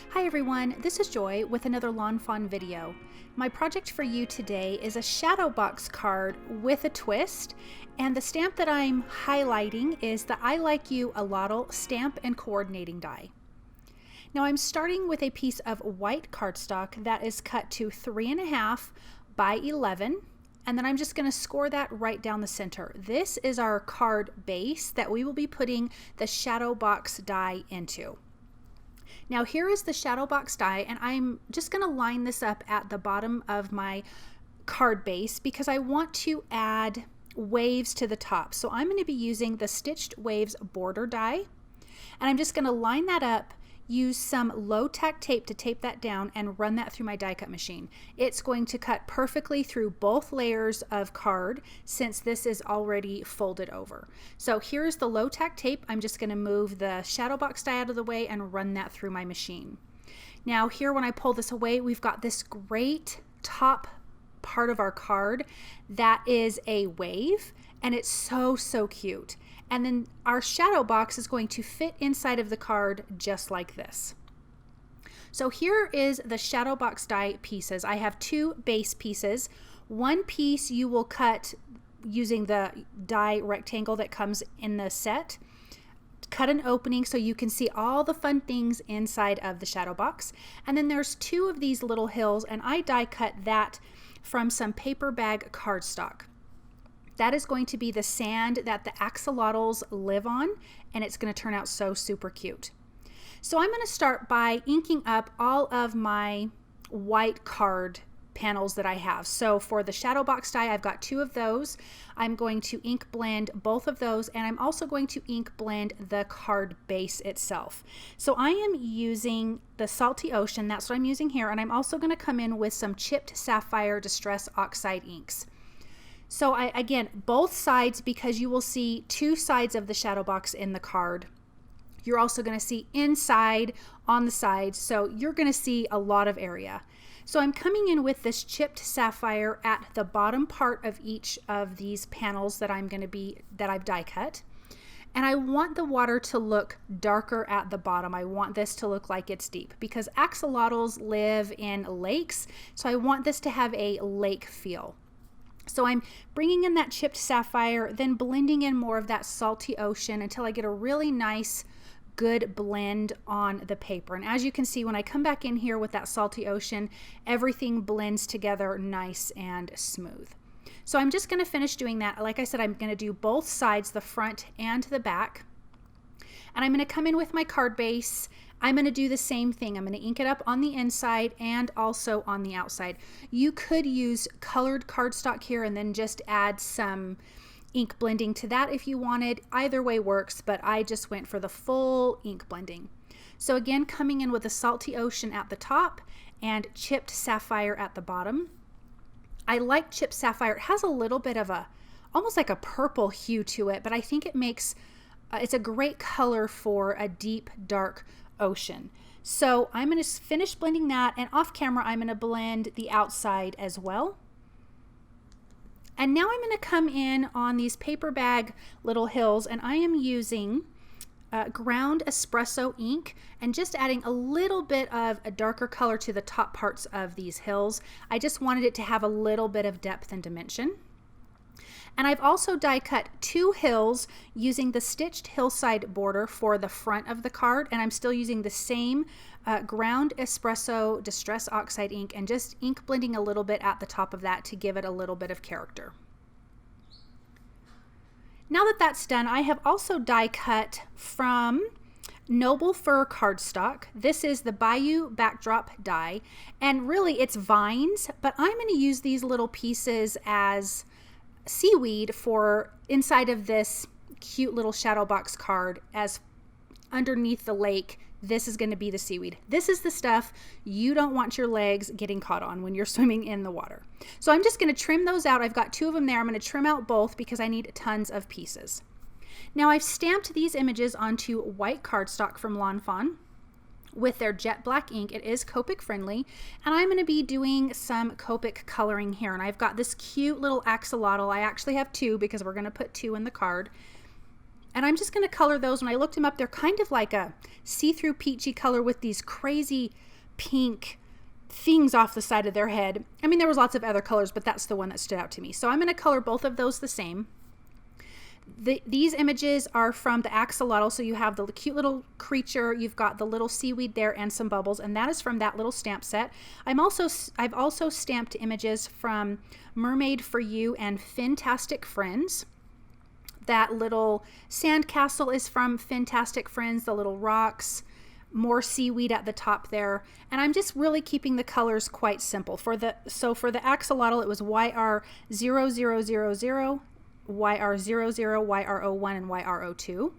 Hi everyone, this is Joy with another Lawn Fawn video. My project for you today is a shadow box card with a twist, and the stamp that I'm highlighting is the I Like You a Lotl stamp and coordinating die. Now I'm starting with a piece of white cardstock that is cut to 3.5 by 11, and then I'm just going to score that right down the center. This is our card base that we will be putting the shadow box die into. Now here is the shadow box die, and I'm just going to line this up at the bottom of my card base because I want to add waves to the top. So I'm going to be using the Stitched Waves border die, and I'm just going to line that up, use some low tack tape to tape that down, and run that through my die cut machine. It's going to cut perfectly through both layers of card since this is already folded over. So here's the low tack tape. I'm just going to move the shadow box die out of the way and run that through my machine. Now here, when I pull this away, we've got this great top part of our card that is a wave, and it's so cute. And then our shadow box is going to fit inside of the card just like this. So here is the shadow box die pieces. I have two base pieces. One piece you will cut using the die rectangle that comes in the set. Cut an opening so you can see all the fun things inside of the shadow box. And then there's two of these little hills, and I die cut that from some paper bag cardstock. That is going to be the sand that the axolotls live on, and it's going to turn out so super cute. So I'm going to start by inking up all of my white card panels that I have. So for the shadow box die, I've got two of those. I'm going to ink blend both of those, and I'm also going to ink blend the card base itself. So I am using the Salty Ocean, that's what I'm using here, and I'm also going to come in with some chipped Sapphire Distress Oxide inks. So again, both sides, because you will see two sides of the shadow box in the card. You're also going to see inside on the sides, so you're going to see a lot of area. So I'm coming in with this chipped sapphire at the bottom part of each of these panels that I've die cut. And I want the water to look darker at the bottom. I want this to look like it's deep because axolotls live in lakes, so I want this to have a lake feel. So I'm bringing in that chipped sapphire, then blending in more of that Salty Ocean until I get a really nice, good blend on the paper. And as you can see, when I come back in here with that Salty Ocean, everything blends together nice and smooth. So I'm just going to finish doing that. Like I said, I'm going to do both sides, the front and the back. And I'm going to come in with my card base. I'm going to do the same thing. I'm going to ink it up on the inside and also on the outside. You could use colored cardstock here and then just add some ink blending to that if you wanted. Either way works, but I just went for the full ink blending. So again, coming in with a Salty Ocean at the top and chipped sapphire at the bottom. I like chipped sapphire. It has a little bit of almost like a purple hue to it, but I think it makes, it's a great color for a deep, dark ocean. So I'm going to finish blending that, and off camera I'm going to blend the outside as well. And now I'm going to come in on these paper bag little hills, and I am using ground espresso ink and just adding a little bit of a darker color to the top parts of these hills. I just wanted it to have a little bit of depth and dimension. And I've also die cut two hills using the Stitched Hillside border for the front of the card, and I'm still using the same ground espresso Distress Oxide ink and just ink blending a little bit at the top of that to give it a little bit of character. Now that that's done, I have also die cut from Noble Fur cardstock. This is the Bayou backdrop die, and really it's vines, but I'm going to use these little pieces as seaweed for inside of this cute little shadow box card. As underneath the lake, this is going to be the seaweed. This is the stuff you don't want your legs getting caught on when you're swimming in the water. So I'm just going to trim those out. I've got two of them there. I'm going to trim out both because I need tons of pieces. Now I've stamped these images onto white cardstock from Lawn Fawn with their jet black ink. It is Copic friendly, and I'm going to be doing some Copic coloring here. And I've got this cute little axolotl. I actually have two because we're going to put two in the card. And I'm just going to color those. When I looked them up, they're kind of like a see-through peachy color with these crazy pink things off the side of their head. I mean, there was lots of other colors, but that's the one that stood out to me. So I'm going to color both of those the same. These images are from the axolotl, so you have the cute little creature, you've got the little seaweed there and some bubbles, and that is from that little stamp set. I've also stamped images from Mermaid for You and Fintastic Friends. That little sandcastle is from Fintastic Friends, the little rocks, more seaweed at the top there, and I'm just really keeping the colors quite simple. For the axolotl, it was YR0000, YR00, YR01, and YR02.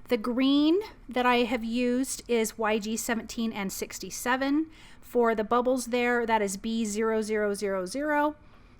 The green that I have used is YG17 and 67. For the bubbles there, that is B0000.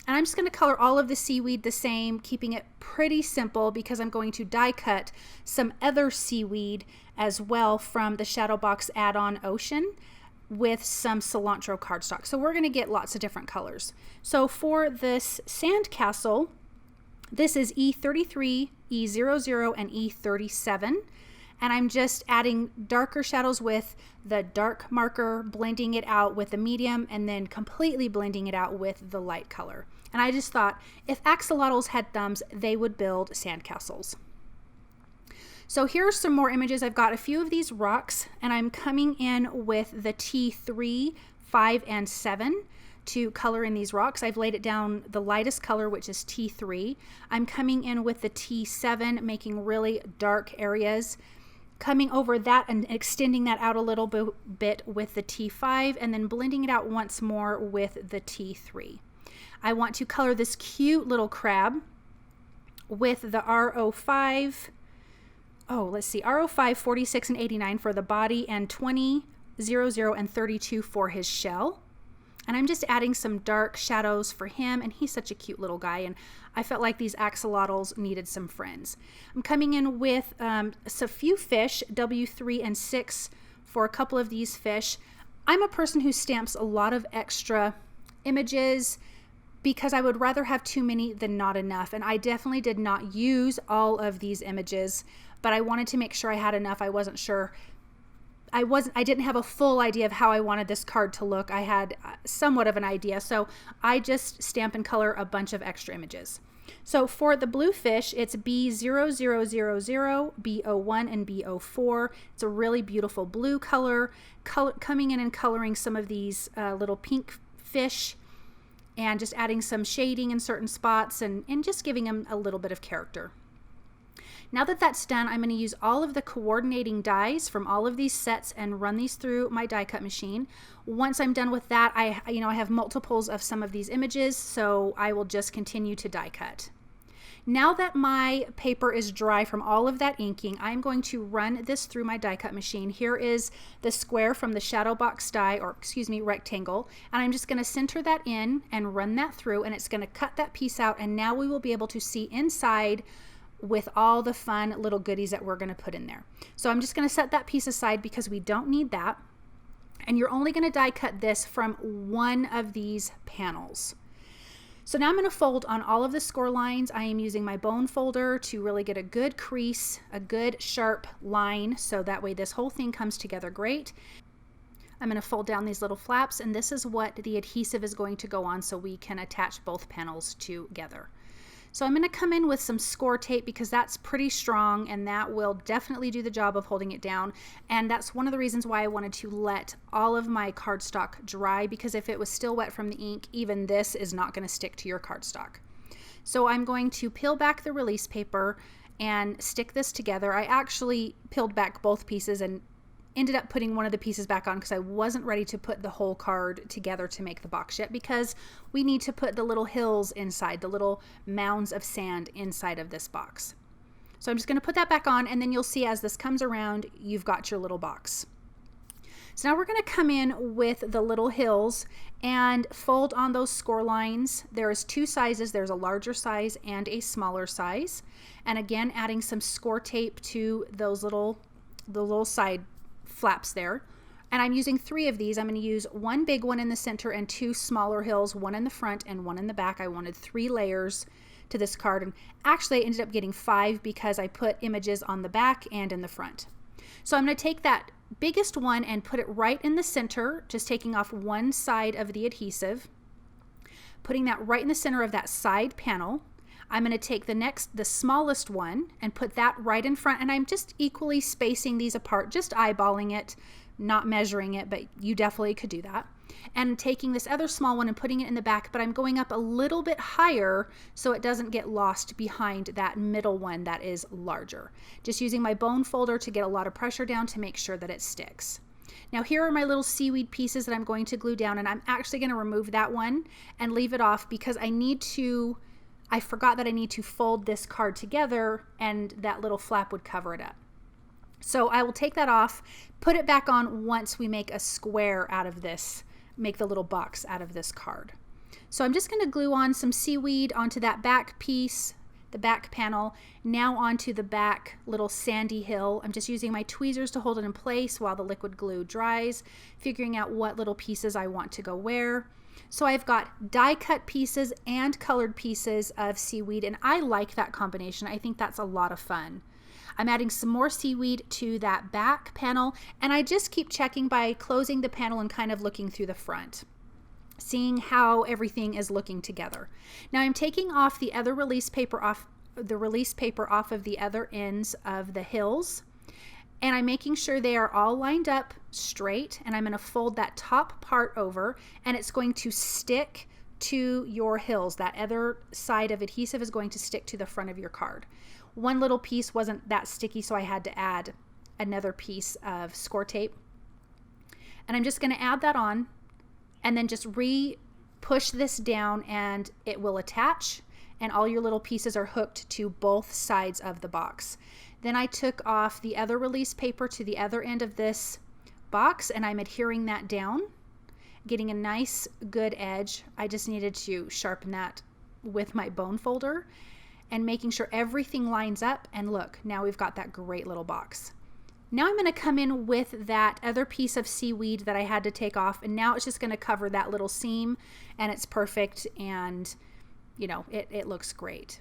And I'm just going to color all of the seaweed the same, keeping it pretty simple because I'm going to die cut some other seaweed as well from the Shadowbox add-on Ocean with some cilantro cardstock. So we're going to get lots of different colors. So for this sandcastle, this is E33, E00, and E37. And I'm just adding darker shadows with the dark marker, blending it out with the medium, and then completely blending it out with the light color. And I just thought if axolotls had thumbs, they would build sandcastles. So here are some more images. I've got a few of these rocks, and I'm coming in with the T3, 5, and 7 to color in these rocks. I've laid it down the lightest color, which is T3. I'm coming in with the T7, making really dark areas, coming over that and extending that out a little bit with the T5, and then blending it out once more with the T3. I want to color this cute little crab with the RO5, RO5, 46, and 89 for the body, and 20, 00, and 32 for his shell. And I'm just adding some dark shadows for him, and he's such a cute little guy, and I felt like these axolotls needed some friends. I'm coming in with a few fish, W3 and 6 for a couple of these fish. I'm a person who stamps a lot of extra images because I would rather have too many than not enough, and I definitely did not use all of these images, but I wanted to make sure I had enough. I wasn't sure. I didn't have a full idea of how I wanted this card to look. I had somewhat of an idea, so I just stamp and color a bunch of extra images. So for the blue fish, it's B0000, B01, and B04. It's a really beautiful blue color. Coming in and coloring some of these little pink fish and just adding some shading in certain spots and just giving them a little bit of character. Now that that's done, I'm going to use all of the coordinating dies from all of these sets and run these through my die cut machine. Once I'm done with that, I have multiples of some of these images, so I will just continue to die cut. Now that my paper is dry from all of that inking, I'm going to run this through my die cut machine. Here is the square from the Shadowbox die, or excuse me, rectangle, and I'm just going to center that in and run that through, and it's going to cut that piece out, and now we will be able to see inside with all the fun little goodies that we're going to put in there. So I'm just going to set that piece aside because we don't need that. And you're only going to die cut this from one of these panels. So now I'm going to fold on all of the score lines. I am using my bone folder to really get a good crease, a good sharp line, so that way this whole thing comes together great. I'm going to fold down these little flaps, and this is what the adhesive is going to go on so we can attach both panels together. So I'm going to come in with some score tape because that's pretty strong and that will definitely do the job of holding it down. And that's one of the reasons why I wanted to let all of my cardstock dry, because if it was still wet from the ink, even this is not going to stick to your cardstock. So I'm going to peel back the release paper and stick this together. I actually peeled back both pieces and ended up putting one of the pieces back on because I wasn't ready to put the whole card together to make the box yet, because we need to put the little hills inside, the little mounds of sand inside of this box. So I'm just going to put that back on, and then you'll see as this comes around, you've got your little box. So now we're going to come in with the little hills and fold on those score lines. There's two sizes. There's a larger size and a smaller size. And again, adding some score tape to those the little side flaps there. And I'm using 3 of these. I'm going to use one big one in the center and 2 smaller hills, one in the front and one in the back. I wanted 3 layers to this card. And actually I ended up getting 5 because I put images on the back and in the front. So I'm going to take that biggest one and put it right in the center, just taking off one side of the adhesive, putting that right in the center of that side panel. I'm going to take the smallest one and put that right in front, and I'm just equally spacing these apart, just eyeballing it, not measuring it, but you definitely could do that. And taking this other small one and putting it in the back, but I'm going up a little bit higher so it doesn't get lost behind that middle one that is larger. Just using my bone folder to get a lot of pressure down to make sure that it sticks. Now here are my little seaweed pieces that I'm going to glue down, and I'm actually going to remove that one and leave it off because I forgot that I need to fold this card together and that little flap would cover it up. So I will take that off, put it back on once we make a square out of this, make the little box out of this card. So I'm just going to glue on some seaweed onto that back piece, the back panel, now onto the back little sandy hill. I'm just using my tweezers to hold it in place while the liquid glue dries, figuring out what little pieces I want to go where. So I've got die cut pieces and colored pieces of seaweed, and I like that combination. I think that's a lot of fun. I'm adding some more seaweed to that back panel, and I just keep checking by closing the panel and kind of looking through the front, seeing how everything is looking together. Now I'm taking off the other release paper off of the other ends of the hills, and I'm making sure they are all lined up straight, and I'm going to fold that top part over, and it's going to stick to your hills. That other side of adhesive is going to stick to the front of your card. One little piece wasn't that sticky, so I had to add another piece of scor tape. And I'm just going to add that on and then just push this down, and it will attach, and all your little pieces are hooked to both sides of the box. Then I took off the other release paper to the other end of this box, and I'm adhering that down, getting a nice good edge. I just needed to sharpen that with my bone folder and making sure everything lines up, and look, now we've got that great little box. Now I'm going to come in with that other piece of seaweed that I had to take off, and now it's just going to cover that little seam, and it's perfect, and you know, it looks great.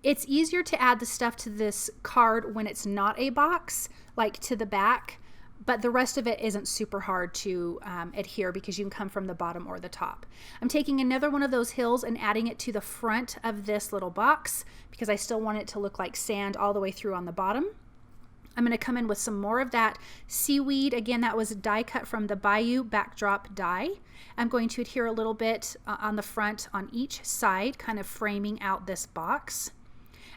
It's easier to add the stuff to this card when it's not a box, like to the back, but the rest of it isn't super hard to adhere because you can come from the bottom or the top. I'm taking another one of those hills and adding it to the front of this little box because I still want it to look like sand all the way through on the bottom. I'm going to come in with some more of that seaweed. Again, that was die cut from the Bayou backdrop die. I'm going to adhere a little bit on the front on each side, kind of framing out this box.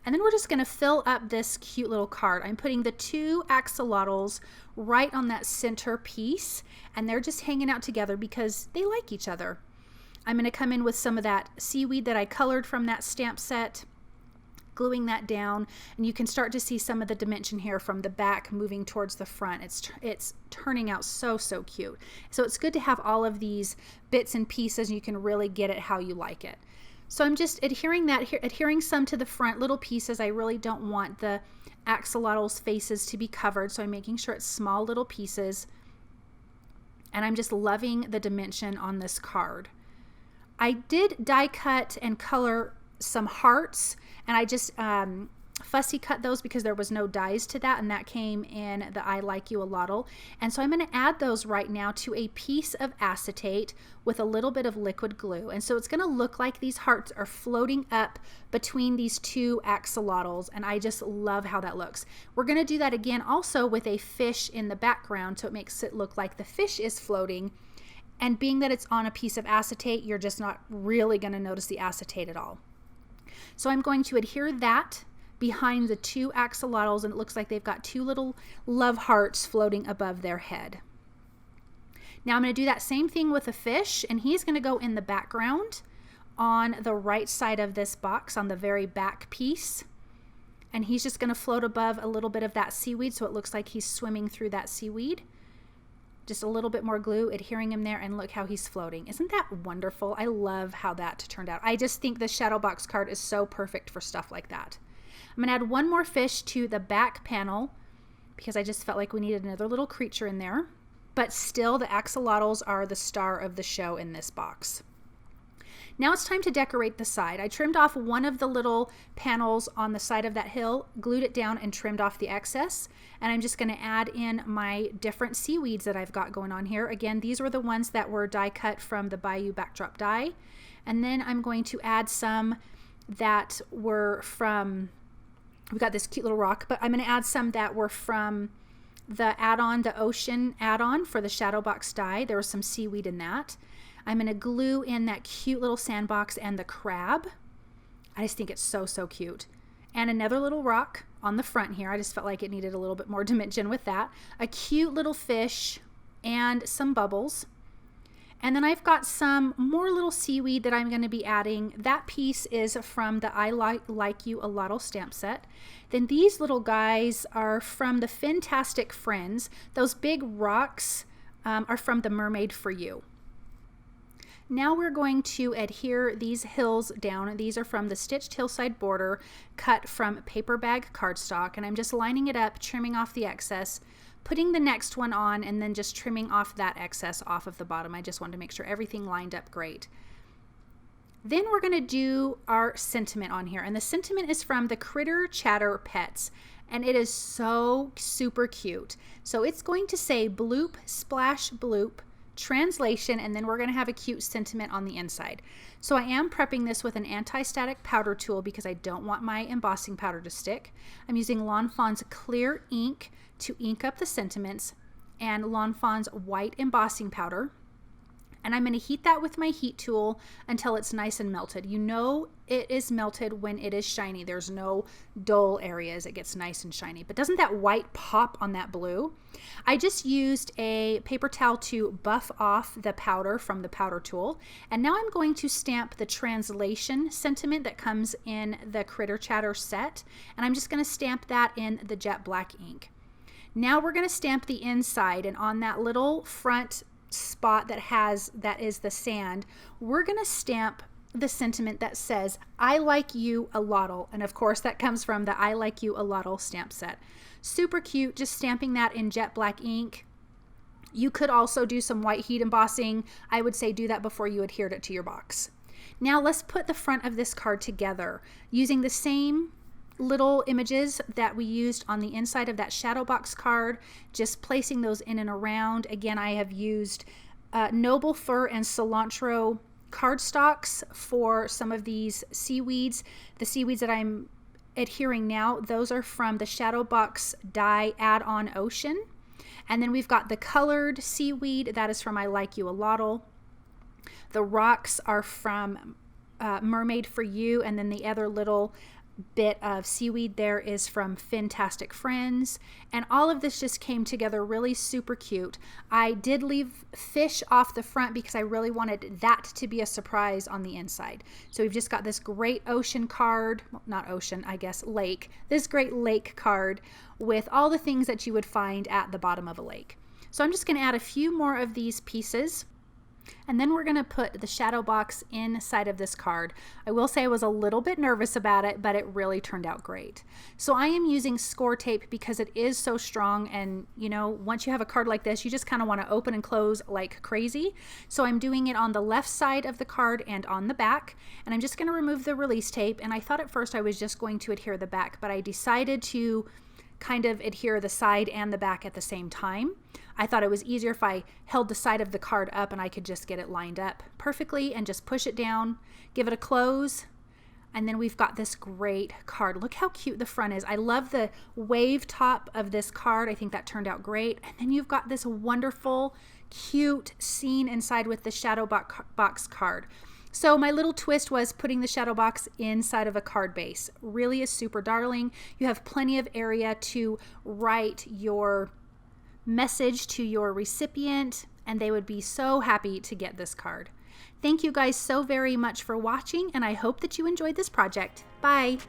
And then we're just going to fill up this cute little card. I'm putting the 2 axolotls right on that center piece, and they're just hanging out together because they like each other. I'm going to come in with some of that seaweed that I colored from that stamp set, gluing that down, and you can start to see some of the dimension here from the back moving towards the front. It's turning out so cute. So it's good to have all of these bits and pieces, and you can really get it how you like it. So I'm just adhering some to the front little pieces. I really don't want the axolotls' faces to be covered, so I'm making sure it's small little pieces. And I'm just loving the dimension on this card. I did die cut and color some hearts, and I just fussy cut those because there was no dies to that, and that came in the I Like You a Lotl. And so I'm going to add those right now to a piece of acetate with a little bit of liquid glue. And so it's going to look like these hearts are floating up between these 2 axolotls, and I just love how that looks. We're going to do that again also with a fish in the background, so it makes it look like the fish is floating. And being that it's on a piece of acetate, you're just not really going to notice the acetate at all. So I'm going to adhere that behind the 2 axolotls, and it looks like they've got 2 little love hearts floating above their head. Now I'm going to do that same thing with a fish, and he's going to go in the background on the right side of this box on the very back piece, and he's just going to float above a little bit of that seaweed so it looks like he's swimming through that seaweed. Just a little bit more glue, adhering him there, and look how he's floating. Isn't that wonderful? I love how that turned out. I just think the shadow box card is so perfect for stuff like that. I'm going to add one more fish to the back panel because I just felt like we needed another little creature in there. But still, the axolotls are the star of the show in this box. Now it's time to decorate the side. I trimmed off one of the little panels on the side of that hill, glued it down and trimmed off the excess. And I'm just going to add in my different seaweeds that I've got going on here. Again, these were the ones that were die cut from the Bayou backdrop die. And then I'm going to add some that were from, we've got this cute little rock, but I'm going to add some that were from the add-on, the ocean add-on for the shadow box die. There was some seaweed in that. I'm going to glue in that cute little sandbox and the crab. I just think it's so, so cute. And another little rock on the front here. I just felt like it needed a little bit more dimension with that. A cute little fish and some bubbles. And then I've got some more little seaweed that I'm going to be adding. That piece is from the I Like You a Lotl stamp set. Then these little guys are from the Fintastic Friends. Those big rocks are from the Mermaid for You. Now we're going to adhere these hills down. These are from the stitched hillside border cut from paper bag cardstock. And I'm just lining it up, trimming off the excess, putting the next one on, and then just trimming off that excess off of the bottom. I just wanted to make sure everything lined up great. Then we're going to do our sentiment on here, and the sentiment is from the Critter Chatter Pets, and it is so super cute. So it's going to say bloop splash bloop translation, and then we're going to have a cute sentiment on the inside. So I am prepping this with an anti-static powder tool because I don't want my embossing powder to stick. I'm using Lawn Fawn's clear ink to ink up the sentiments and Lawn Fawn's white embossing powder. And I'm going to heat that with my heat tool until it's nice and melted. You know it is melted when it is shiny. There's no dull areas. It gets nice and shiny. But doesn't that white pop on that blue? I just used a paper towel to buff off the powder from the powder tool. And now I'm going to stamp the translation sentiment that comes in the Critter Chatter set. And I'm just going to stamp that in the jet black ink. Now we're going to stamp the inside, and on that little front spot that is the sand, we're going to stamp the sentiment that says I Like You a Lotl, and of course that comes from the I Like You a Lotl stamp set. Super cute, just stamping that in jet black ink. You could also do some white heat embossing. I would say do that before you adhered it to your box. Now let's put the front of this card together using the same little images that we used on the inside of that shadow box card, just placing those in and around. Again, I have used noble fir and cilantro cardstocks for some of these seaweeds. The seaweeds that I'm adhering now, those are from the shadow box die add-on ocean. And then we've got the colored seaweed, that is from I Like You a Lotl. The rocks are from Mermaid for You, and then the other little bit of seaweed there is from Fintastic Friends, and all of this just came together really super cute. I did leave fish off the front because I really wanted that to be a surprise on the inside. So we've just got this great ocean card, well, not ocean, I guess lake, this great lake card with all the things that you would find at the bottom of a lake. So I'm just going to add a few more of these pieces. And then we're going to put the shadow box inside of this card. I will say I was a little bit nervous about it, but it really turned out great. So I am using scor tape because it is so strong, and you know, once you have a card like this, you just kind of want to open and close like crazy. So I'm doing it on the left side of the card and on the back, and I'm just going to remove the release tape. And I thought at first I was just going to adhere the back, but I decided to kind of adhere the side and the back at the same time. I thought it was easier if I held the side of the card up and I could just get it lined up perfectly and just push it down, give it a close, and then we've got this great card. Look how cute the front is. I love the wave top of this card. I think that turned out great. And then you've got this wonderful, cute scene inside with the shadow box card. So my little twist was putting the shadow box inside of a card base. Really is super darling. You have plenty of area to write your message to your recipient, and they would be so happy to get this card. Thank you guys so very much for watching, and I hope that you enjoyed this project. Bye!